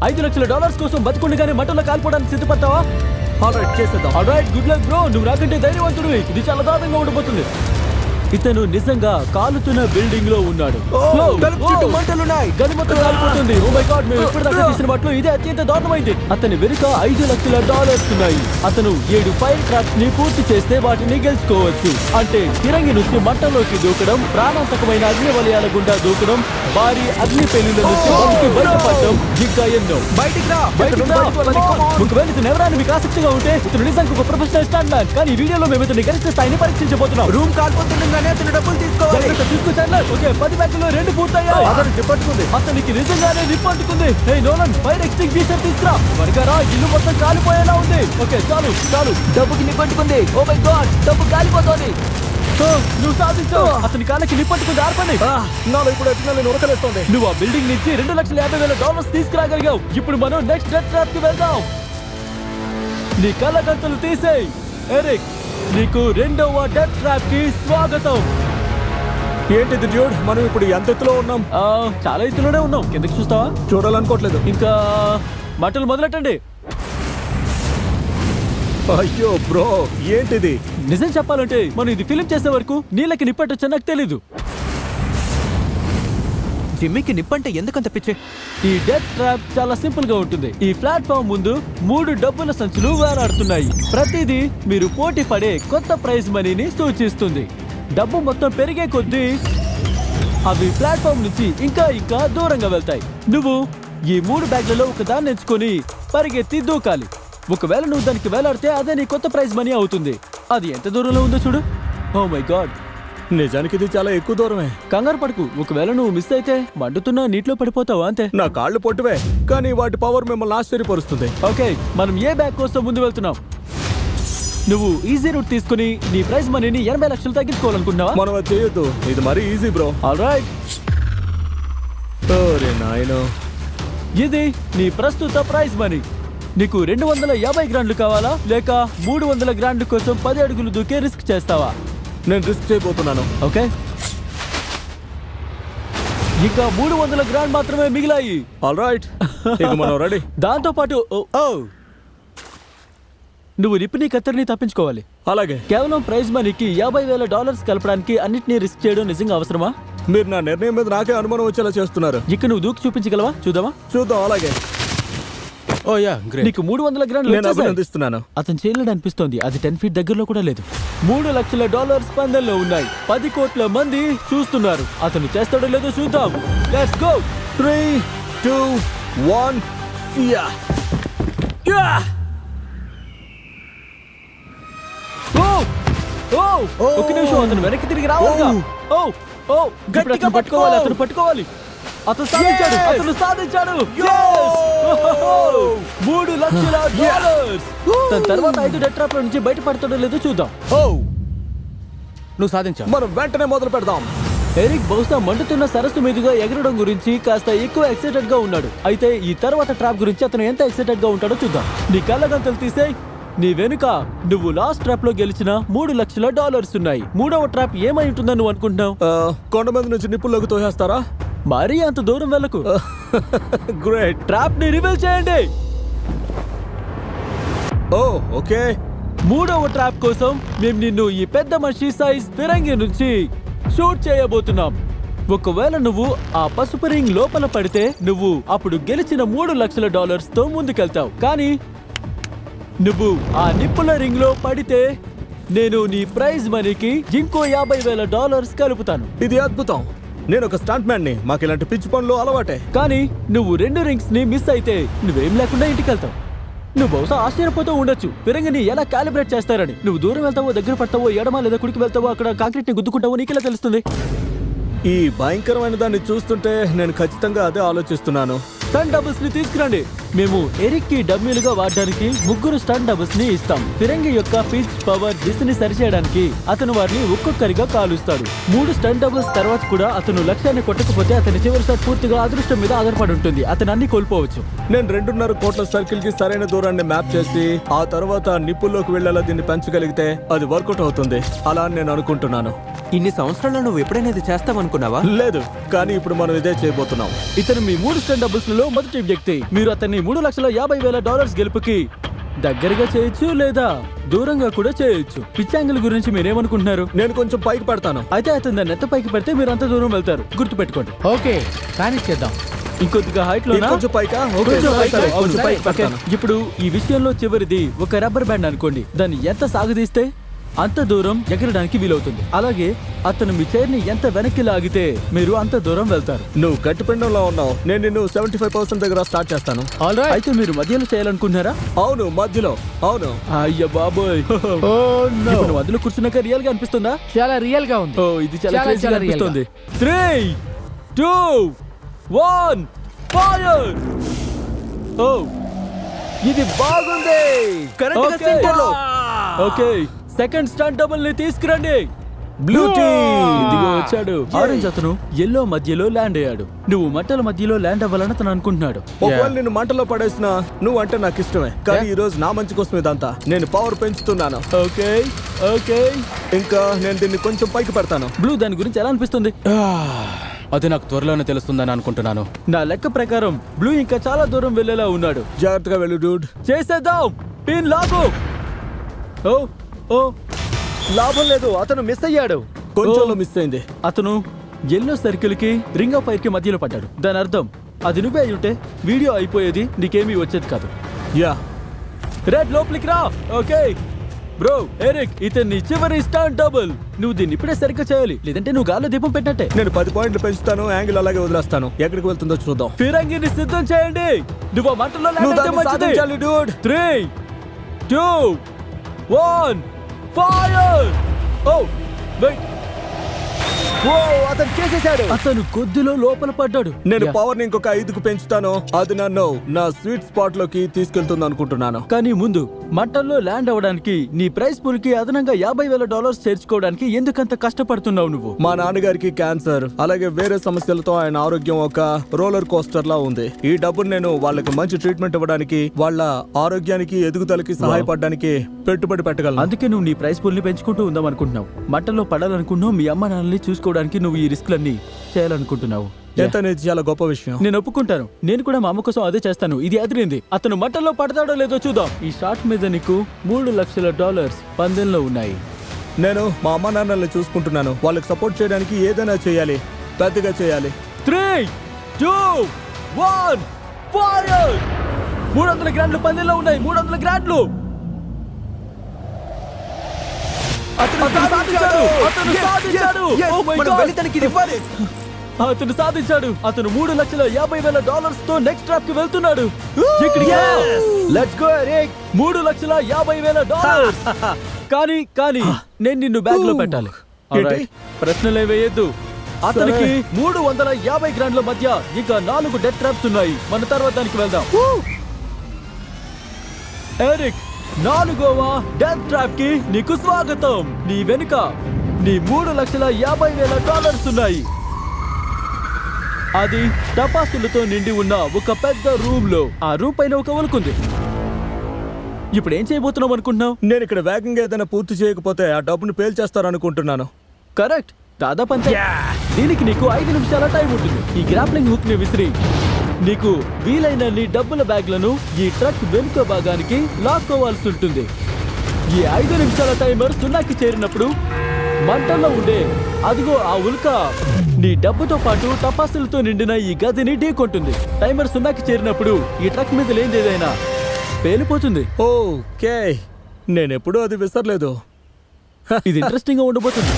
$5 లక్షల కోసం బతుకుండగానే మంటల్లో కాలిపోవడానికి సిద్ధపడతావా? ఆల్రైట్, చేసేద్దాం. Alright, good luck bro. నువ్వు నాకంటే ధైర్యవంతుడివి. ఇది చాలా దారుణంగా ఉండబోతుంది. ఇతను నిజంగా కాలుతున్న బిల్డింగ్ లో ఉన్నాడు. గది మొత్తం కాలిపోతుంది. ఓ మై గాడ్, మేము ఇప్పటిదాకా తీసిన వాటిలో ఇదే అత్యంత దారుణమైంది. అతని వెనుక $5 లక్షల ఉన్నాయి. అతను 7 ఫైర్ ట్రాప్స్ ని పూర్తి చేస్తే వాటిని గెలుచుకోవచ్చు. అంటే ఫిరంగి నుంచి మంటలోకి దూకడం, ప్రాణాంతకమైన అగ్ని వలయాల గుండా దూకడం, భారీ అగ్ని పెళ్లిల నుంచి బతికి బయటపడడం, ఇంకా ఎన్నో. ఒకవేళ ఇతను ఎవరైనా మీకు ఆసక్తిగా ఉంటే ఇతను నిజంగా ఒక ప్రొఫెషనల్ స్టాండ్ మ్యాన్. కానీ ఈ వీడియోలో మేము ఇతని గరిష్ట స్థాయిని పరీక్షించబోతున్నాం. రూమ్ కాలిపోతుండగానే అతను డబ్బులు తీసుకోవాలి. ఓకే, 10 బ్యాగుల్లో 2 పూర్తయ్యాయి. అతనికి నిజంగానే నిప్పట్టుకుంది. హే నోలన్, ఫైర్ ఎక్స్టింగ్విషర్ తీసుకురా. త్వరగా, ఇల్లు మొత్తం కాలిపోయేలా ఉంది. ఓకే, చాలు చాలు. డబ్బుకి నిప్పట్టుకుంది. ఓ మై గాడ్, డబ్బు కాలిపోతుంది. నువ్వు సాధించావు. అతని కాళ్ళకి నిప్పట్టుకుంది. ఆర్పండి. నాలో ఇప్పుడు ఎట్లా ఉరకలేస్తుంది. నువ్వు ఆ బిల్డింగ్ నుంచి $2,50,000 తీసుకురాగలిగావు. ఇప్పుడు మనం నెక్స్ట్ డెత్ ట్రాప్ కి వెళ్దాం. నీ కళ్ళగంతలు తీసేయ్. ఎరిక్, నీకు 2వ డెత్ ట్రాప్ కి స్వాగతం. ఏంటిది డ్యూడ్, మనం ఇప్పుడు ఎంత ఎత్తులో ఉన్నాం? చాలా ఎత్తులోనే ఉన్నాం. కిందకి చూస్తావా? చూడాలనుకోవట్లేదు. ఇంకా మంటలు మొదలెట్టండి. అయ్యో బ్రో, ఏంటిది? నిజం చెప్పాలంటే మనం ఇది ఫిలిం చేసే వరకు నీళ్ళకి నిప్పట్టొచ్చా నాకు తెలీదు. జిమ్మీకి నిప్పంటే ఎందుకంత పిచ్చే? ఈ డెత్ ట్రాప్ చాలా సింపుల్ గా ఉంటుంది. ఈ ప్లాట్ఫామ్ ముందు 3 డబ్బుల సంచులు వేలాడుతున్నాయి. ప్రతిదీ మీరు పోటీ పడే కొత్త ప్రైజ్ మనీని సూచిస్తుంది. డబ్బు మొత్తం పెరిగే కొద్దీ అవి ప్లాట్ఫామ్ నుంచి ఇంకా ఇంకా దూరంగా వెళ్తాయి. నువ్వు ఈ 3 బ్యాగ్లలో ఒక దాన్ని ఎంచుకొని పరిగెత్తి దూకాలి. ఒకవేళ నువ్వు దానికి వేలాడితే అదే నీ కొత్త ప్రైజ్ మనీ అవుతుంది. అది ఎంత దూరంలో ఉందో చూడు. ఓ మై గాడ్, నిజానికి ఇది చాలా ఎక్కువ దూరమే. కంగారు పడకు. ఒకవేళ నువ్వు మిస్ అయితే మండుతున్న నీటిలో పడిపోతావా అంతే. నా కాళ్ళు పొట్టువే, కానీ వాటి పవర్ మిమ్మల్ని ఆశ్చర్యపరుస్తుంది. ఓకే, మనం ఏ బ్యాగ్ కోసం ముందు వెళ్తున్నాం? నువ్వు ఈజీ రూట్ తీసుకుని నీ ప్రైజ్ మనీని 80 లక్షలు తగ్గించుకోవాలనుకుంటున్నావా? మనం అది చేయొద్దు. ఇది మరీ ఈజీ బ్రో. ఆల్రైట్, ఓరే నాయనో, ఇది నీ ప్రస్తుత ప్రైజ్ మనీ. నీకు 250 గ్రాండ్లు కావాలా, లేక 300 గ్రాండ్ల కోసం 10 అడుగులు దూకే రిస్క్ చేస్తావా? నేను రిస్క్ చేయబోతున్నాను. ఓకే, ఇంకా 300 గ్రాండ్ మాత్రమే మిగిలాయి. ఆల్రైట్, ఇక మనం రెడీ. దాంతో పాటు నువ్వు నిప్పిని కత్తెరని తప్పించుకోవాలి. అలాగే. కేవలం ప్రైజ్ మనీకి $50,000 కలపడానికి అన్నిటినీ రిస్క్ చేయడం నిజంగా అవసరమా? మీరు నా నిర్ణయం మీద నాకే అనుమానం వచ్చేలా చేస్తున్నారు. ఇక్కడ నువ్వు దూకి చూపించగలవా? చూద్దామా? చూద్దాం. అలాగే. నీకు 300 గ్రాండ్లు నేను అభినందిస్తున్నాను. అతను చేయలేడు అనిపిస్తోంది. అది 10 ఫీట్ దగ్గరలో కూడా లేదు. $3 లక్షల స్పందనలో ఉన్నాయి. 10 కోట్ల మంది చూస్తున్నారు. అతను చేస్తాడో లేదో చూద్దాం. Let's go. 3, 2, 1. ఒక నిమిషం, అతను వెనక్కి తిరిగి రావాలిగా. గట్టిగా పట్టుకోవాలి. అతను పట్టుకోవాలి. అతను సాధించాడు. అతను సాధించాడు. $3 లక్షల. తన తర్వాత 5 డెత్ ట్రాప్ల నుంచి బయటపడతాడో లేదో చూద్దాం. నువ్వు సాధించావు. మనం వెంటనే మొదలు పెడదాం. ఎరిక్ బహుశా మండుతున్న సరస్సు మీదుగా ఎగరడం గురించి కాస్త ఎక్కువ ఎక్సైటెడ్ గా ఉన్నాడు. అయితే ఈ తర్వాత ట్రాప్ గురించి అతను ఎంత ఎక్సైటెడ్ గా ఉంటాడో చూద్దాం. నీ కళ్ళగంతలు తీసేయ్. నీ వెనుక నువ్వు లాస్ట్ ట్రాప్ లో గెలిచిన $3 లక్షల ఉన్నాయి. 3వ ట్రాప్ ఏమై ఉంటుందని నువ్వు అనుకుంటున్నావు? కొండ మీద నుంచి నిప్పుల్లోకి తోసేస్తారా? మరీ అంత దూరం వెళ్ళకు. గ్రేట్. ట్రాప్ ని రివీల్ చేయండి. ఓకే. 3వ ట్రాప్ కోసం మేము నిన్ను ఈ పెద్ద మనిషి సైజ్ ఫిరంగి నుంచి షూట్ చేయబోతున్నాం. ఒకవేళ నువ్వు ఆ పసుపు రింగ్ లోపల పడితే నువ్వు అప్పుడు గెలిచిన $3 లక్షల తో ముందుకెళ్తావు. కానీ నువ్వు ఆ నిప్పుల రింగ్ లో పడితే నేను నీ ప్రైజ్ మనీకి ఇంకో $50,000 కలుపుతాను. ఇది అద్భుతం. నేను ఒక స్టంట్ మ్యాన్ ని. మాకు ఇలాంటి పిచ్చి పనులు అలవాటే. కానీ నువ్వు 2 రింగ్స్ ని మిస్ అయితే నువ్వేం లేకుండా ఇంటికి వెళ్తావు. నువ్వు బహుశా ఆశ్చర్యపోతూ ఉండొచ్చు ఫిరంగిని ఎలా కాలిబ్రేట్ చేస్తారని. నువ్వు దూరం వెళ్తావో, దగ్గర పడతావో, ఎడమ లేదా కుడికి వెళ్తావో, అక్కడ కాంక్రీట్ ని గుద్దుకుంటావో నీకెలా తెలుస్తుంది? ఈ భయంకరమైన దాన్ని చూస్తుంటే నేను ఖచ్చితంగా అదే ఆలోచిస్తున్నాను. స్టంట్ డబుల్స్ ని తీసుకురండి. మేము ఎరిక్ కి డమ్మీలుగా వాడడానికి 3 స్టంట్ డబుల్స్ ని ఇస్తాం. ఫిరంగి యొక్క పిచ్, పవర్, దిశని సరిచేయడానికి అతను వారిని ఒక్కొక్కరిగా కాలుస్తాడు. 3 స్టంట్ డబుల్స్ తర్వాత కూడా అతను లక్ష్యాన్ని కొట్టకపోతే అతని చివరి షాట్ పూర్తిగా అదృష్టం మీద ఆధారపడి ఉంటుంది. అతను అన్ని కోల్పోవచ్చు. నేను 2.5 కోట్ల సర్కిల్ కి సరైన దూరాన్ని మ్యాప్ చేసి ఆ తర్వాత నిప్పుల్లోకి వెళ్లేలా దీన్ని పెంచగలిగితే అది వర్కౌట్ అవుతుంది. అలా నేను అనుకుంటున్నాను. ఇన్ని సంవత్సరాల్లో నువ్వు ఎప్పుడైనా ఇది చేస్తావనుకున్నావా? లేదు, కానీ ఇప్పుడు మనం ఇదే చేయబోతున్నాం. ఇతను మీ 3 స్టంట్ డబుల్స్ లలో మొదటి వ్యక్తి. మీరు అతన్ని $3,50,000 గెలుపుకి దగ్గరగా చేయొచ్చు లేదా దూరంగా కూడా చేయొచ్చు. పిచ్చాంగిల్ గురించి మీరేమనుకుంటున్నారు? నేను కొంచెం పైకి పెడతాను. అయితే అతను దాన్ని ఎంత పైకి పెడితే మీరు అంత దూరం వెళ్తారు. గుర్తుపెట్టుకోండి. ఓకే కానీ చేద్దాం. ఇంకొద్దిగా హైట్ లో కొంచెం పైకా? ఓకే, కొంచెం సరే, పైకా? సరే, అవును, కొంచెం సరే. పైకి పెడతాను. ఓకే. ఇప్పుడు ఈ విషయంలో చివరిది ఒక రబ్బర్ బ్యాండ్ అనుకోండి. దాన్ని ఎంత సాగదీస్తే అంత దూరం ఎగరడానికి వీలవుతుంది. అలాగే అతను మీ చైర్ ని ఎంత వెనక్కి లాగితే మీరు అంత దూరం వెళ్తారు. నువ్వు గట్టిపిండంలో ఉన్నావు. నేను నిన్ను 75% దగ్గర స్టార్ట్ చేస్తాను. All right. అయితే మీరు మధ్యలో చేయాలనుకుంటున్నారా? అవును, మధ్యలో. అవును. అయ్య బాబోయ్. Oh no. ఇప్పుడు నువ్వు మధ్యలో కూర్చున్నాక రియల్ గా అనిపిస్తుందా? చాలా రియల్ గా ఉంది. ఓ ఇది చాలా చాలా, క్రేజీగా చాలా real అనిపిస్తుంది. 3, 2, 1 ఫైర్. ఓ ఇది బాగుంది. కరెక్ట్ గా ఓకే. సెంటర్ లో. ఓకే సెకండ్ స్టంట్ డబుల్ ని తీసుకురండి. Blue team. ఇదిగో వచ్చాడు. ఆరెంజ్ అతను ఎల్లో మధ్యలో ల్యాండ్ అయ్యాడు. నువ్వు మంటల మధ్యలో ల్యాండ్ అవ్వాలని అతను అనుకుంటున్నాడు. ఒకవేళ నిన్ను మంటలో పడేసినా నువ్వు అంటే నాకు ఇష్టమే, కానీ ఈ రోజు నా మంచి కోసం ఇదంతా. నేను పవర్ పెంచుతున్నాను. ఓకే ఓకే ఇంకా నేను దీన్ని కొంచెం పైకి పెడతాను. బ్లూ దాని గురించి ఎలా అనిపిస్తుంది? అది నాకు త్వరలోనే తెలుస్తుందని అనుకుంటున్నాను. నా లెక్క ప్రకారం బ్లూ ఇంకా చాలా దూరం వెళ్ళేలా ఉన్నాడు. జాగ్రత్తగా వెళ్ళు డూడ్. చేసేద్దాం. పిన్ లాగు. ఓ ఓ లాభం లేదు, అతను మిస్ అయ్యాడు. కొంచెంలో మిస్ అయింది. అతను ఎల్లో సర్కిల్ కి రింగ్ ఆఫ్ ఫైర్ కి మధ్యలో పడ్డాడు. దాని అర్థం అది నువ్వే అయి ఉంటే వీడియో అయిపోయేది, నీకేమీ వచ్చేది కాదు. యా, రెడ్ లోపలికి రా. ఓకే బ్రో ఎరిక్, ఇతన్ని చివరి స్టాండ్ డబుల్. నువ్వు దీన్ని ఇప్పుడే సరిగ్గా చేయాలి, లేదంటే నువ్వు గాల్లో దీపం పెట్టినట్టే. నేను 10 పాయింట్లు పెంచుతాను, యాంగిల్ అలాగే వదిలేస్తాను. ఎక్కడికి వెళ్తుందో చూద్దాం. ఫిరంగిని సిద్ధం చేయండి. నువ్వు ఆ మంటలో land నువ్వు అయితే దాన్ని మంచిది. సాధించాలి, dude. 3, 2, 1 ఫైర్. ఓ వెయిట్. ఓ, అతను చేసేసాడు. అతను కొద్దిలో లోపల పడ్డాడు. నేను యా. పవర్ ని ఇంకొక 5కు పెంచుతాను. అది నన్ను నా స్వీట్ స్పాట్ లోకి తీసుకెళ్తుంది అనుకుంటున్నాను. కానీ ముందు మంటల్లో ల్యాండ్ అవ్వడానికి నీ ప్రైస్ పూల్ కి అదనంగా $50,000 చేర్చుకోవడానికి ఎందుకంత కష్టపడుతున్నావు నువ్వు? మా నాన్నగారికి క్యాన్సర్, అలాగే వేరే సమస్యలతో ఆయన ఆరోగ్యం ఒక రోలర్ కోస్టర్ లా ఉంది. ఈ డబ్బును నేను వాళ్ళకి మంచి ట్రీట్మెంట్ ఇవ్వడానికి, వాళ్ళ ఆరోగ్యానికి ఎదుగుదలకి సహాయపడడానికి పెట్టుబడి పెట్టగలను. అందుకే నువ్వు నీ ప్రైస్ పూల్ ని పెంచుకుంటూ ఉందాం అనుకుంటున్నావు. మంటల్లో పడాలనుకుంటున్నావు. మీ అమ్మ నాన్నల్ని చూసుకోవడానికి నువ్వు ఈ రిస్క్లన్నీ చేయాలనుకుంటున్నావు. ఎంత అనేది చాలా గొప్ప విషయం. నేను ఒప్పుకుంటాను. నేను కూడా మా అమ్మ కోసం అదే చేస్తాను. ఇది అదిరింది. అతను మంటల్లో పడతాడో లేదో చూద్దాం. ఈ షాట్ మీద నీకు $3,00,000 పందెంలో ఉన్నాయి. నేను మా అమ్మ నాన్నల్ని చూసుకుంటున్నాను. వాళ్ళకి సపోర్ట్ చేయడానికి ఏదైనా చేయాలి, పెద్దగా చేయాలి. 3, 2, 1 ఫైర్. 300 గ్రాండ్లు పందెంలో ఉన్నాయి. 300 గ్రాండ్లు. అతను సాధించాడు. అతను సాధించాడు. Oh my మనం God. వెళ్ళి తనకి ఇది ఇవ్వాలి. అతను సాధించాడు. అతను $3,50,000 తో నెక్స్ట్ ట్రాప్ కి వెళ్తున్నాడు. Let's go Eric. $3,50,000. కానీ నేను నిన్ను బ్యాగ్ లో పెట్టాలి. ఏంటి? Alright. ప్రశ్నలే వేయద్దు. అతనికి 350 గ్రాండ్ల మధ్య ఇంకా 4 డెత్ ట్రాప్స్ ఉన్నాయి. మన తర్వాత దానికి వెళ్దాం. ఎరిక్, 4వ డెత్ ట్రాప్ కి నీకు స్వాగతం. నీ వెనుక నీ $3,50,000 ఉన్నాయి. అది టపాసులతో నిండి ఉన్న ఒక పెద్ద రూమ్ లో. ఆ రూమ్ పైన ఒక ఉలుకుంది. ఇప్పుడు ఏం చేయబోతున్నావు అనుకుంటున్నావు? నేను ఇక్కడ వేగంగా ఏదైనా పూర్తి చేయకపోతే ఆ డబ్బును పేల్చేస్తారు అనుకుంటున్నాను. కరెక్ట్, దాదాపు అంతే. దీనికి నీకు 5 నిమిషాల టైం ఉంటుంది. ఈ గ్రాప్లింగ్ హుక్ ని విసిరి నీకు వీలైనన్ని డబ్బుల బ్యాగ్లను ఈ ట్రక్ వెనుక భాగానికి లాక్కోవాల్సి ఉంటుంది. ఈ 5 నిమిషాల టైమర్ 0కి చేరినప్పుడు మంటల్లో ఉండే అదిగో ఆ ఉల్క నీ డబ్బుతో పాటు టపాసులతో నిండిన ఈ గదిని ఢీకొంటుంది. టైమర్ 0కి చేరినప్పుడు ఈ ట్రక్ మీద లేనిదేదైనా పేలిపోతుంది. ఓకే, నేనెప్పుడూ అది విసరలేదు. ఇది ఇంట్రెస్టింగ్ గా ఉండబోతుంది.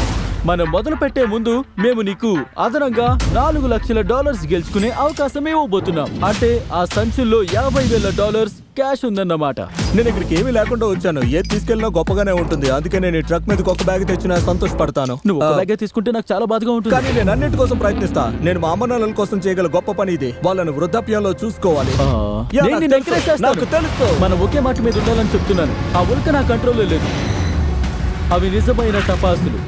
మనం మొదలు పెట్టే ముందు మేము నీకు అదనంగా $4,00,000 గెలుచుకునే అవకాశం ఇవ్వబోతున్నాం. అంటే ఆ సంచుల్లో $50,000 క్యాష్ ఉందన్నమాట. నేను ఇక్కడికి ఏమీ లేకుండా వచ్చాను. ఏది తీసుకెళ్ళినా గొప్పగానే ఉంటుంది. అందుకే నేను ఈ ట్రక్ మీదకి ఒక బ్యాగ్ తెచ్చినా సంతోషపడతాను. నువ్వు ఒక బ్యాగే తీసుకుంటే నాకు చాలా బాధగా ఉంటుంది. కానీ నేను అన్నింటి కోసం ప్రయత్నిస్తా. నేను మా అమ్మ నాన్నల కోసం చేయగల గొప్ప పని ఇది. వాళ్ళను వృద్ధాప్యంలో చూసుకోవాలి. యా, నేను నాకు నిన్ను తెలుసు. encourage చేస్తాను. నాకు తెలుసు. మనం ఒకే మాట మీద ఉండాలని చెప్తున్నాను. ఆ ఉల్క నా కంట్రోల్లో లేదు. అవి నిజమైన టపాసులు.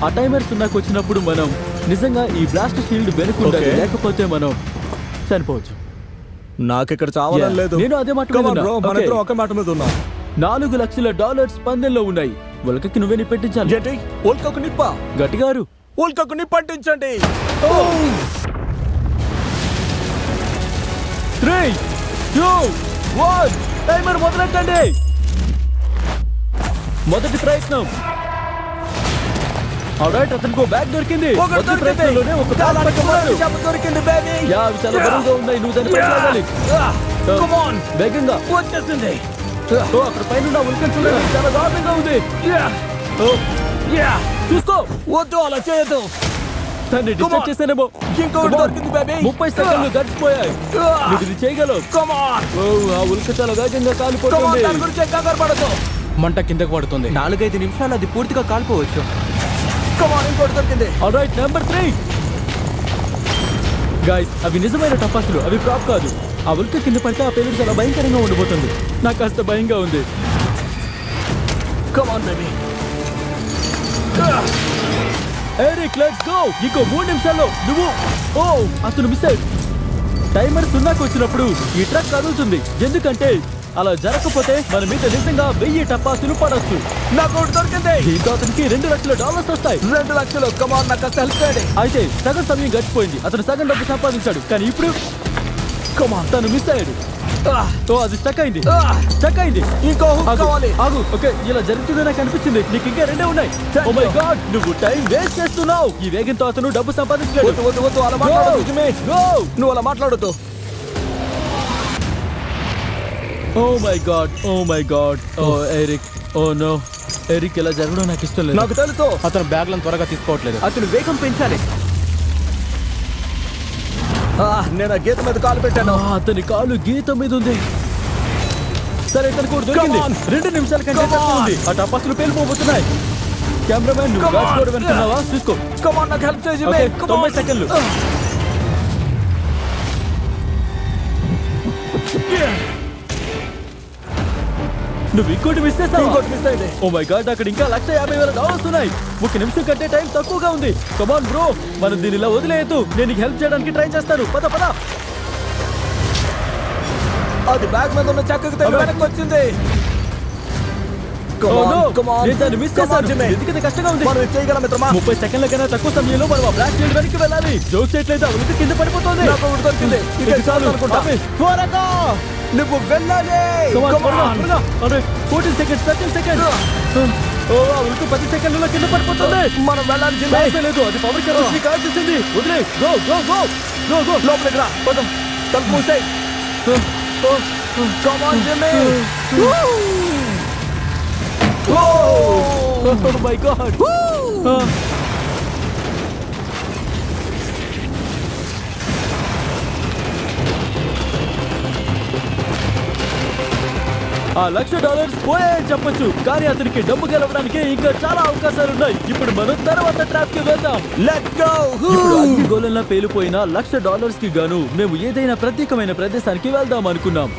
ఆ టైమర్ 0కి వచ్చినప్పుడు మనం నిజంగా ఈ బ్లాస్ట్ షీల్డ్ వెనుకుండాలి. Okay. లేకపోతే మనం చనిపోవచ్చు. నాకు ఇక్కడ చావాలని లేదు. నేను అదే మాట మీద Come on, ఉన్నా. bro. మన Okay. ఇద్దరం ఒకే మాట మీద ఉన్నాం. $4,00,000 పందెంలో ఉన్నాయి. ఉల్కకి నువ్వే నిప్పెట్టించాలి. ఏంటి ఉల్కకు నిప్ప? గట్టిగారు. ఉల్కకు నిప్పంటించండి. 3, 2, 1 టైమర్ మొదలెట్టండి. మొదటి ప్రయత్నం. ఆల్రైట్, అతనికి బ్యాగ్ దొరికింది. ఒకటి మొదటి దొరికింది. ప్రయత్నంలోనే ఒక బ్యాగ్ పట్టుకున్నాడు. చేప దొరికింది బేబీ. యా, అవి చాలా బరువుగా ఉన్నాయి. నువ్వు దాన్ని పట్టుకోవాలి. Come on. వేగంగా. వచ్చేసింది. ఓ, అక్కడ పైన ఉన్న ఉల్కను చూడండి, చాలా దారుణంగా ఉంది. ఓ, చూసుకో. వద్దు, అలా చేయొద్దు. దాన్ని డిస్టర్బ్ చేశానేమో. ఇంకొకటి దొరికింది బేబీ. 30 సెకండ్లు గడిచిపోయాయి. నువ్వు ఇది చేయగలవు. Come on. ఓ, ఆ ఉల్క చాలా వేగంగా Come on, కాలిపోతుంది. దాని గురించి కంగారు పడద్దు. మంట కిందకు పడుతుంది. 4-5 నిమిషాలు అది పూర్తిగా కాలిపోవచ్చు. Come on, ఇంకోటి దొరికింది. Alright, number 3. గైస్, అవి నిజమైన టపాసులు, అవి ప్రాప్ కాదు. ఆ ఉల్క కింద పడితే ఆ పేలుడు చాలా భయంకరంగా ఉండిపోతుంది. నాకు కాస్త భయంగా ఉంది. Come on, baby. Eric, let's go. ఇంకో 3 నిమిషాల్లో నువ్వు. ఓ, అతను మిస్ అయ్యాడు. టైమర్ 0కి వచ్చినప్పుడు ఈ ట్రక్ కదులుతుంది. ఎందుకంటే అలా జరగకపోతే మన మీద నిజంగా 1000 టపాసులు పడొచ్చు. నాకు ఒకటి దొరికింది. దీంతో అతనికి $2 లక్షల వస్తాయి. 2 లక్షలు. Come on, నాకు హెల్ప్ చేయండి. అయితే సగం సమయం గడిచిపోయింది. అతను సగం డబ్బు సంపాదించాడు. కానీ ఇప్పుడు Come on. తను మిస్ అయ్యాడు. ఓ, అది స్టక్ అయింది. Ah. స్టక్ అయింది. ఇంకో హుక్ ఆగు, కావాలి. ఆగు. ఓకే, ఇలా జరుగుతుందని నాకు అనిపించింది. నీకు ఇంకా 2 ఉన్నాయి. Thank oh my you. God, నువ్వు టైం వేస్ట్ చేస్తున్నావు. ఈ వేగంతో అతను డబ్బు సంపాదించలేడు. వద్దు, వద్దు, వద్దు, అలా మాట్లాడొద్దు జిమ్మి. నువ్వు అలా మాట్లాడొద్దు. Oh my God, oh my God. Oh Eric, oh no. Eric, ఇలా జరగడం నాకు ఇష్టం లేదు. నాకు తెలుసు. అతను బ్యాగ్లను త్వరగా తీసుకోవట్లేదు. అతను వేగం పెంచాలి. నేను ఆ గీత మీద కాలు పెట్టాను. అతని కాలు గీత మీద ఉంది. సరే, తనకు ఒకటి దొరికింది. Come on. 2 నిమిషాల కంటే Come తక్కువ on. ఉంది. ఆ టపాసులు పేలిపోతున్నాయి. కెమెరామెన్, నువ్వు Come on. డాష్ బోర్డ్ వెళ్తున్నావా? చూసుకో. Come on, నాకు హెల్ప్ చేయి జిమ్మి. Okay, Come 90 on. సెకండ్లు. నువ్వు ఇంకోటి మిస్ చేస్తావా? ఇంకోటి మిస్ అయింది. ఓ మై గాడ్, అక్కడ ఇంకా $150,000 ఉన్నాయి. 1 నిమిషం కంటే టైం తక్కువగా ఉంది. కమాన్ బ్రో, మనం దీని ఇలా వదిలేయద్దు. నేను నీకు హెల్ప్ చేయడానికి ట్రై చేస్తాను. పద పద. అది బ్యాగ్ మీద ఉన్న చెక్కకి తగిలి అబ్బా. వెనక్కి వచ్చింది. Come Oh, on, no. come on. నేను దాన్ని మిస్ Come on, చేశాను. జిమ్మి. ఎందుకంటే కష్టంగా ఉంది. మనం ఇది చేయగలం మిత్రమా. 30 సెకండ్ల కన్నా తక్కువ సమయంలో మనం ఆ బ్లాక్ ఫీల్డ్ వెనక్కి వెళ్ళాలి. జోక్ చేయట్లేదు, ఆ ఉనికి కింద పడిపోతుంది. నాకు ఒకటి దొరికింది. ఇక ఇది చాలు. అనుకుంటా. ఆపేయ్. త్వరగా. నువ్వు వెళ్ళాలి. Come on, Come త్వరగా, on. త్వరగా. అరే, 14 సెకండ్స్, 13 సెకండ్స్. ఓ, ఆ ఉనికి 10 సెకండ్లలో కింద పడిపోతుంది. మనం వెళ్ళాలి జిమ్మి. ఛాన్సే లేదు. అది పవర్ కెపాసిటీ కాల్చేసింది. వదిలే. Go go go go go. లోపలికి రా. పదం. తలుపు మూసేయ్. Come on, జిమ్మి. Oh my God. ఆ $1,00,000 పోయాయని చెప్పొచ్చు. కానీ అతనికి డబ్బు గెలవడానికి ఇంకా చాలా అవకాశాలు ఉన్నాయి. ఇప్పుడు మనం తర్వాత ట్రాప్ కి వెళ్దాం. Let's go. ఇప్పుడు అగ్ని గోళంలా పేలిపోయిన $1,00,000 కి గాను మేము ఏదైనా ప్రత్యేకమైన ప్రదేశానికి వెళ్దాం అనుకున్నాం.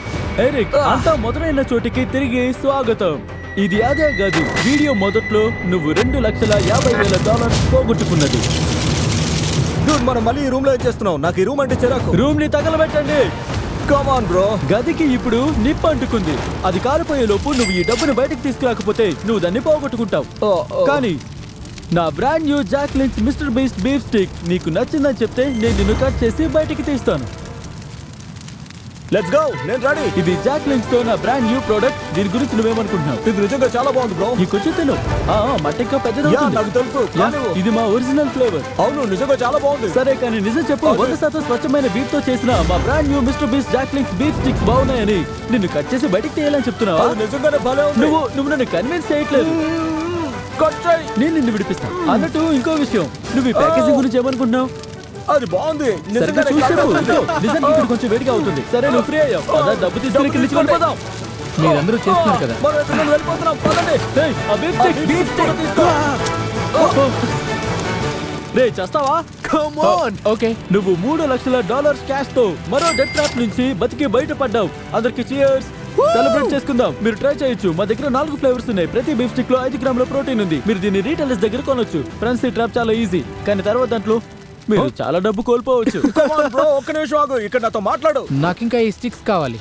ఎరిక్, అంతా మొదలైన చోటికి తిరిగి స్వాగతం. ఇది అదే గది. వీడియో మొదట్లో నువ్వు $2,50,000 పోగొట్టుకున్నది. Dude, మనం మళ్ళీ ఈ రూమ్ లో ఏం చేస్తున్నాం? నాకు ఈ రూమ్ అంటే చిరాకు. రూమ్ ని తగలబెట్టండి. Come on, bro. గదికి ఇప్పుడు నిప్పు అంటుకుంది. అది కాలిపోయే లోపు నువ్వు ఈ డబ్బును బయటకు తీసుకురాకపోతే నువ్వు దాన్ని పోగొట్టుకుంటావు. కానీ నా brand new Jack Link's Mr Beast beef stick నీకు నచ్చిందని చెప్తే నేను నిన్ను కట్ చేసి బయటికి తీస్తాను. Let's go. నేను రెడీ. ఇది జాక్లిన్స్ తో నా బ్రాండ్ న్యూ ప్రోడక్ట్. దీని గురించి నువ్వేమనుకుంటున్నావు? ఇది నిజంగా చాలా బాగుంది బ్రో. ఈ కొంచెం తిను. మట్టి ఇంకా యా, పెద్దదవుతుంది. నాకు తెలుసు. యా, కానివ్వు. ఇది మా ఒరిజినల్ ఫ్లేవర్. అవును, నిజంగా చాలా బాగుంది. సరే, కానీ నిజం చెప్పు, 100% స్వచ్ఛమైన బీఫ్ తో చేసిన మా brand new Mr Beast Jack Link's beef sticks బాగున్నాయని నిన్ను కట్ చేసి బయటికి తీయాలని చెప్తున్నావా? అది నిజంగానే భలే ఉంది. నువ్వు నన్ను కన్విన్స్ చేయట్లేదు. కట్ చేయి. నేను నిన్ను విడిపిస్తాను. అన్నట్టు ఇంకో విషయం, నువ్వు ఈ ప్యాకేజింగ్ గురించి ఏమనుకుంటున్నావు? అది బాగుంది. సరిగ్గా నిజంగానే చూసి చెప్పు. కాదు. నిజానికి ఇక్కడ కొంచెం వేడిగా అవుతుంది. సరే, నువ్వు ఫ్రీ అయ్యావు. పద, డబ్బు తీసుకుని ఇక్కడి నుంచి వెళ్ళిపోదాం. మీరందరూ చేస్తున్నారు కదా. మనం ఎక్కడికి వెళ్ళిపోతున్నాం. పదండి. ఏయ్, ఆ బీఫ్ స్టిక్, బీఫ్ స్టిక్ తీసుకో. రే, చేస్తావా? Come on. ఓకే. నువ్వు $3,00,000 క్యాష్ తో మరో డెత్ ట్రాప్ నుంచి బతికి బయటపడ్డావు. అందరికి cheers. సెలబ్రేట్ చేసుకుందాం. మీరు ట్రై చేయొచ్చు. మా దగ్గర 4 ఫ్లేవర్స్ ఉన్నాయి. ప్రతి బీఫ్ స్టిక్ లో 5 గ్రాముల ప్రోటీన్ ఉంది. మీరు దీన్ని రీటైలర్స్ దగ్గర కొనొచ్చు. ఫ్రెండ్స్, ఈ ట్రాప్ చాలా ఈజీ. కానీ తర్వాత దాంట్లో మీరు చాలా డబ్బు కోల్పోవచ్చు. Come on, bro. ఒక్క నిమిషం ఆగు. ఇక్కడ నాతో మాట్లాడు. నాకింకా ఈ స్టిక్స్ కావాలి.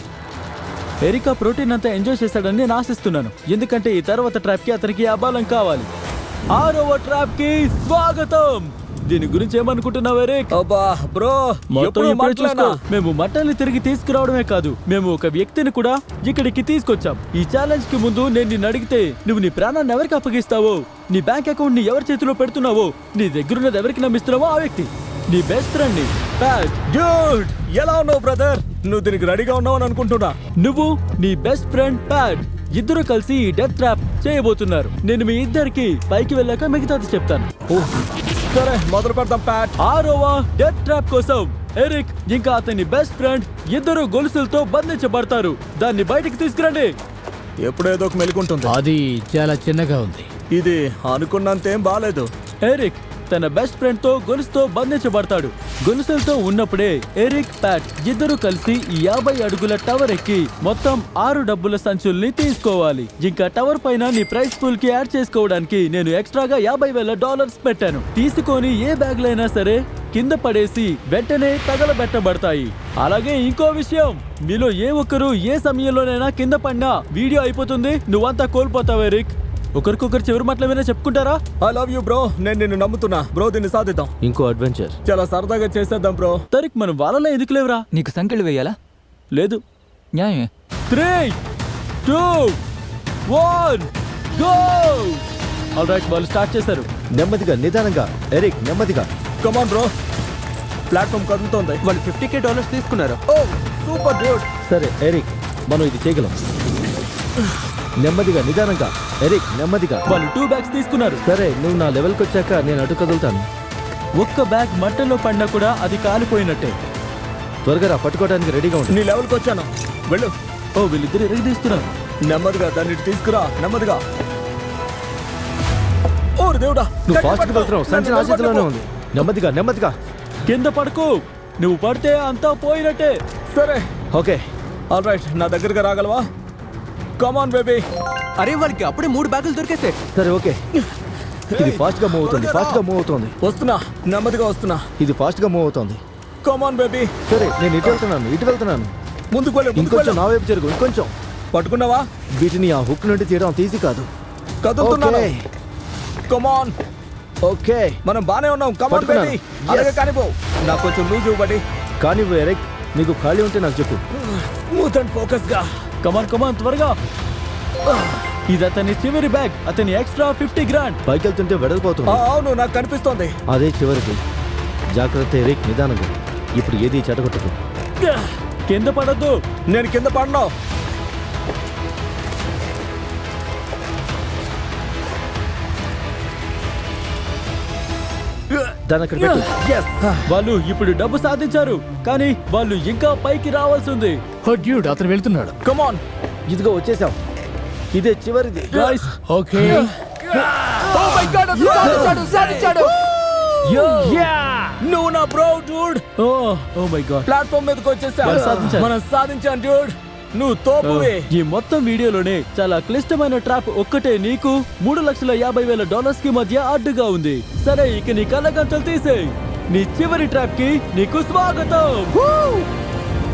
ఎరికా ప్రోటీన్ అంతా ఎంజాయ్ చేశాడని నేను ఆశిస్తున్నాను, ఎందుకంటే ఈ తర్వాత ట్రాప్ కి అతనికి ఆ బలం కావాలి. 6వ ట్రాప్ కి స్వాగతం. దీని గురించి ఏమనుకుంటున్నావు ఎరిక్? అబ్బా బ్రో, మొత్తం ఎప్పుడు ఇప్పుడే చూసుకో. మాట్లాడినా? మేము మట్టల్ని తిరిగి తీసుకురావడమే కాదు, మేము ఒక వ్యక్తిని కూడా ఇక్కడికి తీసుకొచ్చాం. ఈ ఛాలెంజ్ కి ముందు నేను నిన్ను అడిగితే నువ్వు నీ ప్రాణాన్ని ఎవరికి అప్పగిస్తావో, నీ బ్యాంక్ అకౌంట్ ని ఎవరి చేతిలో పెడుతున్నావో, నీ దగ్గరున్నది ఎవరికి నమ్మిస్తున్నావో ఆ వ్యక్తి నీ బెస్ట్ ఫ్రెండ్ ని ప్యాట్. డ్యూడ్, ఎలా ఉన్నావు బ్రదర్? నువ్వు దీనికి రెడీగా ఉన్నావు అని అనుకుంటున్నా. నువ్వు నీ బెస్ట్ ఫ్రెండ్ ప్యాట్ ఇద్దరు కలిసి ఈ డెత్ ట్రాప్ చేయబోతున్నారు. నేను మీ ఇద్దరికి పైకి వెళ్ళాక మిగతాది చెప్తాను. సరే, మొదలు పెడదాం ప్యాట్. 6వ డెత్ ట్రాప్ కోసం ఎరిక్ ఇంకా అతని బెస్ట్ ఫ్రెండ్ ఇద్దరు గొలుసులతో బంధించబడతారు. దాన్ని బయటికి తీసుకురండి. ఎప్పుడేదో ఒక మెలుకుంటుంది. అది చాలా చిన్నగా ఉంది. ఇది అనుకున్నంతేం బాలేదు. ఎరిక్ తన బెస్ట్ ఫ్రెండ్ తో గొలుసుతో బంధించబడతాడు. గొలుసులతో ఉన్నప్పుడే ఎరిక్, ప్యాట్ ఇద్దరు కలిసి ఈ 50 అడుగుల టవర్ ఎక్కి మొత్తం 6 డబ్బుల సంచుల్ని తీసుకోవాలి. ఇంకా టవర్ పైన నీ ప్రైస్ పూల్ కి యాడ్ చేసుకోవడానికి నేను ఎక్స్ట్రాగా $50,000 పెట్టాను. తీసుకొని ఏ బ్యాగ్లైనా సరే కింద పడేసి వెంటనే తగలబెట్టబడతాయి. అలాగే ఇంకో విషయం, మీలో ఏ ఒక్కరు ఏ సమయంలోనైనా కింద పడినా వీడియో అయిపోతుంది, నువ్వంతా కోల్పోతావు ఎరిక్. ఒకరికొకరు చివరి మాటలు ఏమైనా చెప్పుకుంటారా? ఐ లవ్ యూ బ్రో, నేను నిన్ను నమ్ముతున్నా బ్రో. దీన్ని సాధిద్దాం. ఇంకో అడ్వెంచర్ చాలా సరదాగా చేసేద్దాం బ్రో. తరిక్ మనం వాళ్ళలో ఎందుకు లేవురా? నీకు సంఖ్యలు వేయాలా? లేదు. న్యాయమే. 3, 2, 1 గో. ఆల్రైట్, వాళ్ళు స్టార్ట్ చేశారు. నెమ్మదిగా, నిదానంగా ఎరిక్, నెమ్మదిగా. కమాన్ బ్రో, ప్లాట్ఫామ్ కదులుతోంది. వాళ్ళు $50,000 తీసుకున్నారు. ఓ సూపర్ డ్యూడ్. సరే ఎరిక్, మనం ఇది చేయగలం. నెమ్మదిగా, నిదానంగా ఎరిక్, నెమ్మదిగా. వాళ్ళు 2 బ్యాగ్స్ తీసుకున్నారు. సరే, నువ్వు నా లెవెల్కి వచ్చాక నేను అటు కదులుతాను. ఒక్క బ్యాగ్ మట్టలో పడినా కూడా అది కాలిపోయినట్టే. త్వరగా రా, పట్టుకోవడానికి రెడీగా ఉంటుంది. నీ లెవెల్కి వచ్చాను, వెళ్ళు. ఓ, వీళ్ళిద్దరు ఎరగదీస్తున్నారు. నెమ్మదిగా దాన్ని ఇటు తీసుకురా, నెమ్మదిగా. ఓ దేవుడా, నువ్వు ఫాస్ట్గా వెళ్తున్నావు, సంచి నా చేతిలోనే ఉంది. నెమ్మదిగా, నెమ్మదిగా. కింద పడుకో, నువ్వు పడితే అంతా పోయినట్టే. సరే ఓకే. ఆల్ రైట్, నా దగ్గరగా రాగలవా? Come on baby. అరే వాళ్ళకి అప్పుడే 3 బ్యాగులు దొరికేసాయి. సరే ఓకే. ఇది ఫాస్ట్గా మూవ్ అవుతుంది, ఫాస్ట్గా మూవ్ అవుతుంది. వస్తున్నా, నెమ్మదిగా వస్తున్నా. ఇది ఫాస్ట్గా మూవ్ అవుతుంది. Come on baby. సరే, నేను ఇటు వెళ్తున్నాను, ఇటు వెళ్తున్నాను. ముందుకు వెళ్ళు, ముందుకు ఇంకొంచెం వెళ్ళు. నా వైపు జరుగు, ఇంకొంచెం. పట్టుకున్నావా? వీటిని ఆ హుక్ నుండి తీయడం తీసి కాదు. కదులుతున్నాను. ఓకే. కమాన్. ఓకే, మనం బానే ఉన్నాం. కమాన్ పట్టుకున్నాను. బేబీ. అలాగే కానిపో. నాకు కొంచెం లూజ్ ఇవ్వబడి. కానీ ఎరిక్, నీకు ఖాళీ ఉంటే నాకు చెప్పు. స్మూత్ అండ్ ఫోకస్ గా. కమాన్ కమాన్, త్వరగా. ఇది అతని చివరి బ్యాగ్, అతని ఎక్స్ట్రా $50,000. పైకి వెళ్తుంటే వెడల్పోతుంది. అవును, నాకు కనిపిస్తోంది. అదే చివరికి. జాగ్రత్త ఎరిక్, నిదానంగా. ఇప్పుడు ఏది చెడగొట్టదు. కింద పడద్దు. నేను కింద పడను. దాని అక్కడ పెట్టు. వాళ్ళు ఇప్పుడు డబ్బు సాధించారు, కానీ వాళ్ళు ఇంకా పైకి రావాల్సి ఉంది. ఓ డ్యూడ్, అతను వెళ్తున్నాడు. కమాన్. ఇదిగో వచ్చేసాం. ఇదే చివరిది. Guys, okay. నువ్వు నా bro dude. Oh my God. Platform మీదకి వచ్చేసాం. మనం సాధించాం. మనం సాధించాం డ్యూడ్. నువ్వు తోపువే. ఈ మొత్తం వీడియోలోనే చాలా క్లిష్టమైన ట్రాప్ ఒక్కటే నీకు $3,50,000 కి మధ్య అడ్డుగా ఉంది. సరే, ఇక నీ కళ్ళగంతలు తీసేయ్. నీ చివరి ట్రాప్ కి నీకు స్వాగతం.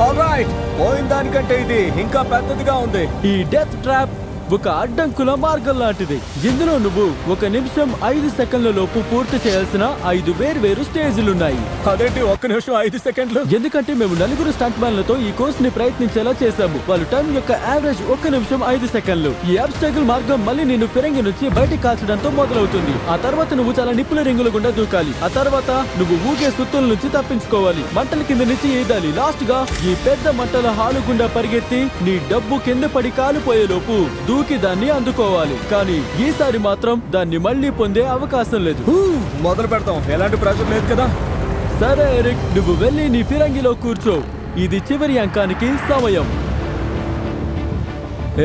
ఆల్రైట్, పోయిన దానికంటే ఇది ఇంకా పెద్దదిగా ఉంది. ఈ డెత్ ట్రాప్ ఒక అడ్డంకుల మార్గం లాంటిది. ఇందులో నువ్వు 1 నిమిషం 5 సెకండ్ల లోపు పూర్తి చేయాల్సిన 5 వేర్వేరు స్టేజ్లున్నాయి. అదేంటి 1 నిమిషం 5 సెకండ్లు? ఎందుకంటే మేము 4 స్టంట్ మ్యాన్లతో ఈ కోర్స్ ని ప్రయత్నించేలా చేశాము. వాళ్ళ టైం యొక్క యావరేజ్ 1 నిమిషం 5 సెకండ్లు. ఈ అబ్స్టాకిల్ మార్గం మళ్ళీ నిన్ను ఫిరంగి నుంచి బయటికి కాల్చడంతో మొదలవుతుంది. ఆ తర్వాత నువ్వు చాలా నిప్పుల రింగుల గుండా దూకాలి. ఆ తర్వాత నువ్వు ఊగే సుత్తుల నుంచి తప్పించుకోవాలి. మంటల కింద నుంచి ఈదాలి. లాస్ట్ గా ఈ పెద్ద మంటల హాలు గుండా పరిగెత్తి నీ డబ్బు కింద పడి కాలిపోయే లోపు దూకి దాన్ని అందుకోవాలి. కానీ ఈసారి మాత్రం దాన్ని మళ్ళీ పొందే అవకాశం లేదు. మొదలు పెడతాం. ఎలాంటి ప్రెషర్ లేదు కదా. సరే ఎరిక్, నువ్వు వెళ్ళి నీ ఫిరంగిలో కూర్చో. ఇది చివరి అంకానికి సమయం.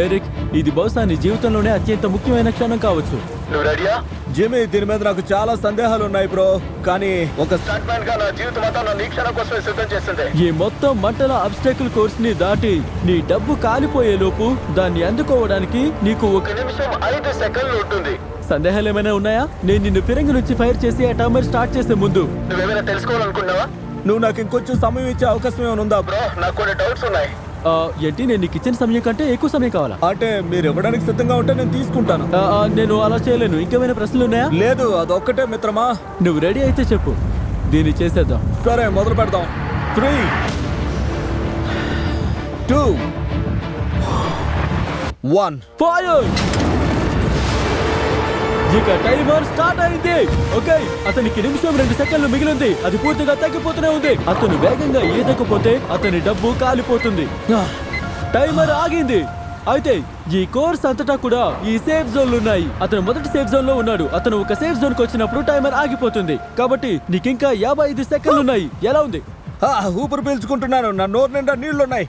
ఎరిక్, ఇది బహుశా నీ జీవితంలోనే అత్యంత ముఖ్యమైన క్షణం కావచ్చు. నువ్వు రెడీయా? జిమ్మీ, దీని మీద నాకు చాలా సందేహాలు ఉన్నాయి బ్రో. కానీ ఒక స్టంట్ మ్యాన్ గా నా జీవితం అంతా నన్ను ఈ క్షణం కోసమే సిద్ధం చేసింది. ఈ మొత్తం మంటల అబ్స్టాకిల్ కోర్స్ ని దాటి నీ డబ్బు కాలిపోయే లోపు దాన్ని అందుకోవడానికి నీకు 1 నిమిషం 5 సెకండ్లు ఉంటుంది. సందేహాలు ఏమైనా ఉన్నాయా? నేను నిన్ను ఫిరంగి నుంచి ఫైర్ చేసి ఆ టైమర్ స్టార్ట్ చేసే ముందు నువ్వేమైనా తెలుసుకోవాలనుకున్నావా? నువ్వు నాకు ఇంకొంచెం సమయం ఇచ్చే అవకాశం ఏమైనా ఉందా బ్రో? నాకు కొన్ని డౌట్స్ ఉన్నాయి. ఏంటి నేను నీకు ఇచ్చిన సమయం కంటే ఎక్కువ సమయం కావాలా? అంటే మీరు ఇవ్వడానికి సిద్ధంగా ఉంటే నేను తీసుకుంటాను. నేను అలా చేయలేను. ఇంకేమైనా ప్రశ్నలు ఉన్నాయా? లేదు, అదొక్కటే మిత్రమా. నువ్వు రెడీ అయితే చెప్పు, దీన్ని చేసేద్దాం. సరే, మొదలు పెడదాం. 3, 2, 1. ఫైర్! ఇక టైమర్ స్టార్ట్ అయింది. ఓకే, అతనికి నిమిషం 2 సెకండ్లు మిగిలింది. అది పూర్తిగా తగ్గిపోతూనే ఉంది. అతను వేగంగా ఈదకపోతే అతని డబ్బు కాలిపోతుంది. టైమర్ ఆగింది. అయితే ఈ కోర్స్ అంతటా కూడా ఈ సేఫ్ జోన్లు ఉన్నాయి. అతను మొదటి సేఫ్ జోన్ లో ఉన్నాడు. అతను ఒక సేఫ్ జోన్ కి వచ్చినప్పుడు టైమర్ ఆగిపోతుంది. కాబట్టి నీకింకా 55 సెకండ్లు ఉన్నాయి. ఎలా ఉంది? ఊపిరి పీల్చుకుంటున్నాను. నా నోరు నిండా నీళ్లున్నాయి.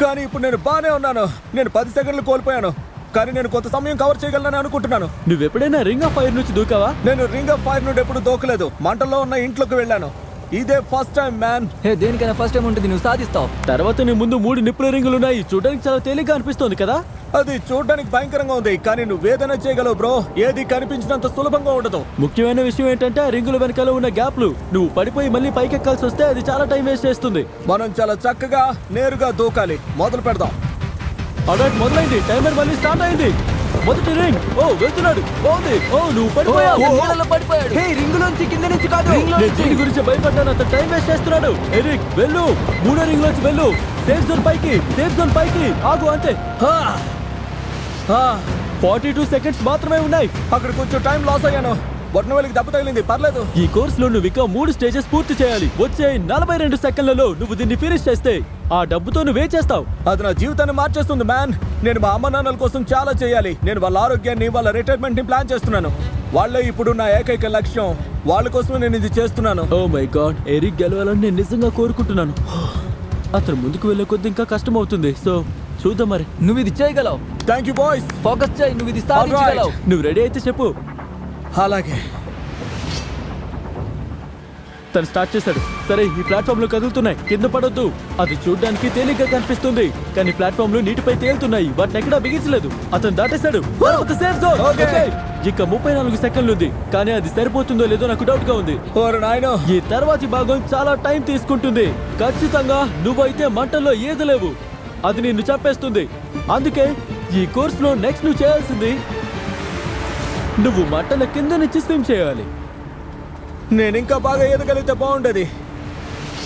కానీ ఇప్పుడు నేను బానే ఉన్నాను. నేను 10 సెకండ్లు కోల్పోయాను. కానీ నేను కొంత సమయం కవర్ చేయగలనని అనుకుంటున్నాను. నువ్వెప్పుడైనా రింగ్ ఆఫ్ ఫైర్ నుంచి దూకావా? నేను రింగ్ ఆఫ్ ఫైర్ నుండి ఎప్పుడు దూకలేదు. మంటల్లో ఉన్న ఇంట్లోకి వెళ్ళాను. ఇదే ఫస్ట్ టైం మ్యాన్. దేనికైనా ఫస్ట్ టైం ఉంటుంది, నువ్వు సాధిస్తావు. తర్వాత నీ ముందు 3 నిప్పుల రింగులు ఉన్నాయి. చూడడానికి చాలా తేలిగ్గా అనిపిస్తోంది కదా? అది చూడడానికి భయంకరంగా ఉంది. కానీ నువ్వేదైనా చేయగలవు బ్రో. ఏది కనిపించినంత సులభంగా ఉండదు. ముఖ్యమైన విషయం ఏంటంటే ఆ రింగుల వెనకాల ఉన్న గ్యాప్లు. నువ్వు పడిపోయి మళ్ళీ పైకెక్కాల్సి వస్తే అది చాలా టైం వేస్ట్ చేస్తుంది. మనం చాలా చక్కగా నేరుగా దూకాలి. మొదలు పెడదాం. ఆల్రైట్, మొదలైంది. టైమర్ మళ్ళీ స్టార్ట్ అయింది. మొదటి రింగ్. ఓ, వెళ్తున్నాడు. బాగుంది. ఓ, నువ్వు పడిపోయావు. పడిపోయాడు. రింగులోంచి కింద నుంచి కాదు. నేను దీని గురించి భయపడ్డాను. అతను టైం వేస్ట్ చేస్తున్నాడు. ఎరిక్, వెళ్ళు. 3వ రింగ్ లోంచి వెళ్ళు. సేఫ్ జోన్ పైకి, సేఫ్ జోన్ పైకి. ఆగు, అంతే. 42 సెకండ్స్ మాత్రమే ఉన్నాయి. అక్కడ కొంచెం టైం లాస్ అయ్యాను. బొట్టనవేలికి దెబ్బ తగిలింది. పర్లేదు. ఈ కోర్స్ లో నువ్వు ఇంకా 3 స్టేజెస్ పూర్తి చేయాలి. వచ్చే 42 సెకండ్లలో నువ్వు దీన్ని ఫినిష్ చేస్తే ఆ డబ్బుతో నువ్వే చేస్తావు. అది నా జీవితాన్ని మార్చేస్తుంది మ్యాన్. నేను మా అమ్మ నాన్నల కోసం చాలా చేయాలి. నేను వాళ్ళ ఆరోగ్యాన్ని, వాళ్ళ రిటైర్మెంట్ ని ప్లాన్ చేస్తున్నాను. వాళ్ళే ఇప్పుడు నా ఏకైక లక్ష్యం. వాళ్ళ కోసమే నేను ఇది చేస్తున్నాను. ఓ మై గాడ్, ఎరిక్ గెలవాలని నేను నిజంగా కోరుకుంటున్నాను. అతను ముందుకు వెళ్ళే కొద్ది ఇంకా కష్టం అవుతుంది. సో చూద్దాం మరి. నువ్వు ఇది చేయగలవు. Thank you boys. ఫోకస్ చేయి, నువ్వు ఇది సాధించగలవు. నువ్వు రెడీ అయితే చెప్పు. అలాగే. తను స్టార్ట్ చేశాడు. సరే, ఈ ప్లాట్ఫామ్ లో కదులుతున్నాయి. కింద పడొద్దు. అది చూడడానికి తేలిగ్గా కనిపిస్తుంది, కానీ ప్లాట్ఫామ్ లో నీటిపై తేలుతున్నాయి. వాటిని ఎక్కడా బిగించలేదు. అతను దాటేశాడు. తర్వాత సేఫ్ జోన్. Okay. ఇక 34 సెకండ్లు ఉంది. కానీ అది సరిపోతుందో లేదో నాకు డౌట్ గా ఉంది. ఓరి నాయనో. ఈ తర్వాతి భాగం చాలా టైం తీసుకుంటుంది. ఖచ్చితంగా నువ్వైతే మంటల్లో ఈదలేవు. అది నిన్ను చంపేస్తుంది. అందుకే ఈ కోర్స్ లో నెక్స్ట్ నువ్వు చేయాల్సింది, నువ్వు మంటల కింద నుంచి స్విమ్ చేయాలి. నేను ఇంకా బాగా ఎదగలిగితే బాగుండేది.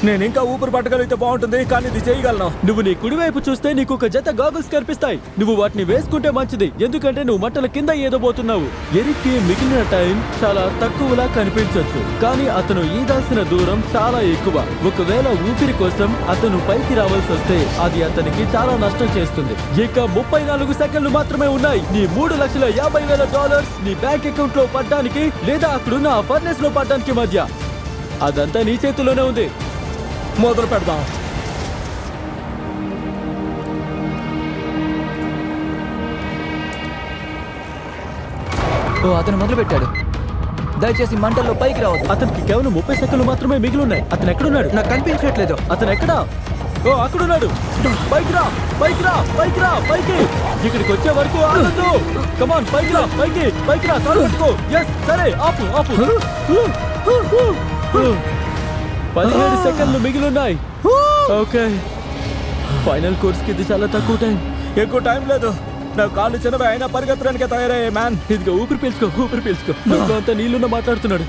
నేను ఇంకా ఊపిరి పట్టగలిగితే బాగుంటుంది. కానీ ఇది చేయగలను. నువ్వు నీ కుడివైపు చూస్తే నీకు ఒక జత గాగుల్స్ కనిపిస్తాయి. నువ్వు వాటిని వేసుకుంటే మంచిది, ఎందుకంటే నువ్వు మంటల కింద ఏదోబోతున్నావు. ఎరిక్కి మిగిలిన టైం చాలా తక్కువలా కనిపించొచ్చు, కానీ అతను ఈదాల్సిన దూరం చాలా ఎక్కువ. ఒకవేళ ఊపిరి కోసం అతను పైకి రావాల్సి వస్తే అది అతనికి చాలా నష్టం చేస్తుంది. ఇక 34 సెకండ్లు మాత్రమే ఉన్నాయి. నీ $3,50,000 నీ బ్యాంక్ అకౌంట్ లో పడ్డానికి లేదా అక్కడున్న ఆ ఫర్నెస్ లో పడ్డానికి మధ్య. అదంతా నీ చేతిలోనే ఉంది. మొదలు పెడదాం. ఓ, అతను మొదలు పెట్టాడు. దయచేసి మంటల్లో పైకి రావద్దు. అతనికి కేవలం 30 సెకండ్లు మాత్రమే మిగిలి ఉన్నాయి. అతను ఎక్కడున్నాడు? నాకు కనిపించట్లేదు. అతను ఎక్కడా? ఓ, అక్కడున్నాడు. పైకి రా, పైకి రా, పైకి రా, పైకి. ఇక్కడికి వచ్చే వరకు ఆగొద్దు. కమాన్, పైకి రా, పైకి, పైకి రా, కాలు పెట్టుకో. ఎస్, సరే, ఆపు, ఆపు. 17 సెకండ్లు మిగిలిన్నాయి. ఓకే, ఫైనల్ కోర్స్ కి ఇది చాలా తక్కువ టైం. ఎక్కువ టైం లేదు. నా కాళ్ళు చిన్నవి అయినా పరిగెత్తడానికే తయారయ్యే మ్యాన్. ఇదిగో ఊపిరి పీల్చుకో, ఊపిరి పీల్చుకో. నువ్వు అంతా నీళ్ళున్న మాట్లాడుతున్నాడు.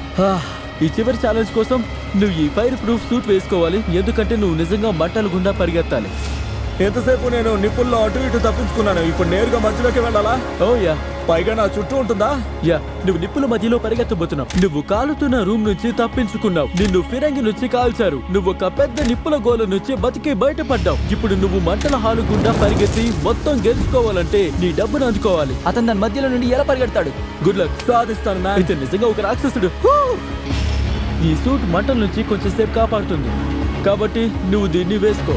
ఈ చివరి ఛాలెంజ్ కోసం నువ్వు ఈ ఫైర్ ప్రూఫ్ సూట్ వేసుకోవాలి, ఎందుకంటే నువ్వు నిజంగా మంటల గుండా పరిగెత్తాలి. ఎంతసేపు నేను నిప్పుల్లో అటు ఇటు తప్పించుకున్నాను. ఇప్పుడు నేరుగా మధ్యలోకి వెళ్ళాలా? ఓ యా. పైగా నా చుట్టూ ఉంటుందా? యా, నువ్వు నిప్పుల మధ్యలో పరిగెత్తబోతున్నావు. నువ్వు కాలుతున్న రూమ్ నుంచి తప్పించుకున్నావు. నిన్ను ఫిరంగి నుంచి కాల్చారు. నువ్వు ఒక పెద్ద నిప్పుల గోల నుంచి బతికి బయటపడ్డావు. ఇప్పుడు నువ్వు మంటల హాలు గుండా పరిగెత్తి మొత్తం గెలుచుకోవాలంటే నీ డబ్బును అందుకోవాలి. అతను దాని మధ్యలో నుండి ఎలా పరిగెడతాడు? Good luck. సాధిస్తాను మ్యాన్. అయితే నిజంగా ఒక రాక్షసుడు. ఈ సూట్ మంటల నుంచి కొంచెం సేపు కాపాడుతుంది, కాబట్టి నువ్వు దీన్ని వేసుకో.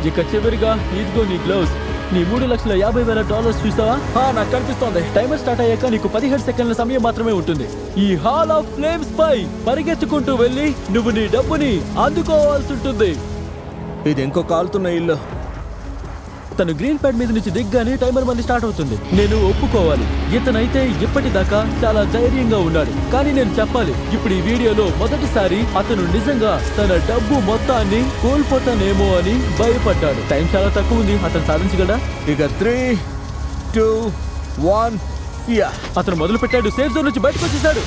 ఇక చివరిగా ఇదిగో నీ గ్లౌస్. నీ $3,50,000 చూసావా? నాకు కనిపిస్తోంది. టైమర్ స్టార్ట్ అయ్యాక నీకు 17 సెకండ్ల సమయం మాత్రమే ఉంటుంది. ఈ హాల్ ఆఫ్ ఫ్లేమ్స్ పై పరిగెత్తుకుంటూ వెళ్ళి నువ్వు నీ డబ్బుని అందుకోవాల్సి ఉంటుంది. ఇది ఇంకో కాలుతున్న ఇల్లు. తను గ్రీన్ ప్యాడ్ మీద నుంచి దిగ్గానే టైమర్ మళ్ళీ స్టార్ట్ అవుతుంది. నేను ఒప్పుకోవాలి, ఇతనైతే ఇప్పటిదాకా చాలా ధైర్యంగా ఉన్నాడు. కానీ నేను చెప్పాలి, ఇప్పుడు ఈ వీడియోలో మొదటిసారి అతను నిజంగా తన డబ్బు మొత్తాన్ని కోల్పోతానేమో అని భయపడ్డాడు. టైం చాలా తక్కువ ఉంది, అతను సాధించగలడా? ఇక 3, 2, 1 యా. అతను మొదలు పెట్టాడు, సేఫ్ జోన్ నుంచి బయటకు వచ్చేసాడు.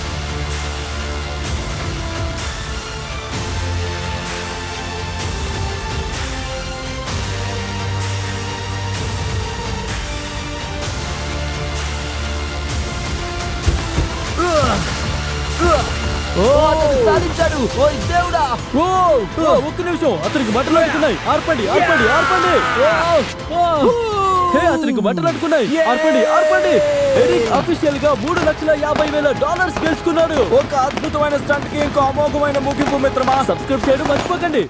అతను సాధించాడు. ఓ దేవుడా! ఓ, ఓ, ఒక్క నిమిషం, అతనికి మంటలు అంటున్నాయి. ఆర్పండి, ఆర్పండి, ఆర్పండి. ఓ, ఓ. హే, అతనికి మంటలు అంటున్నాయి. ఆర్పండి, ఆర్పండి. ఎరిక్ అఫీషియల్ గా $3,50,000 గెలుచుకున్నాడు. ఒక అద్భుతమైన స్టంట్ కి ఇంకో అమోఘమైన ముగింపు మిత్రమా. సబ్స్క్రైబ్ చేయడం మర్చిపోకండి.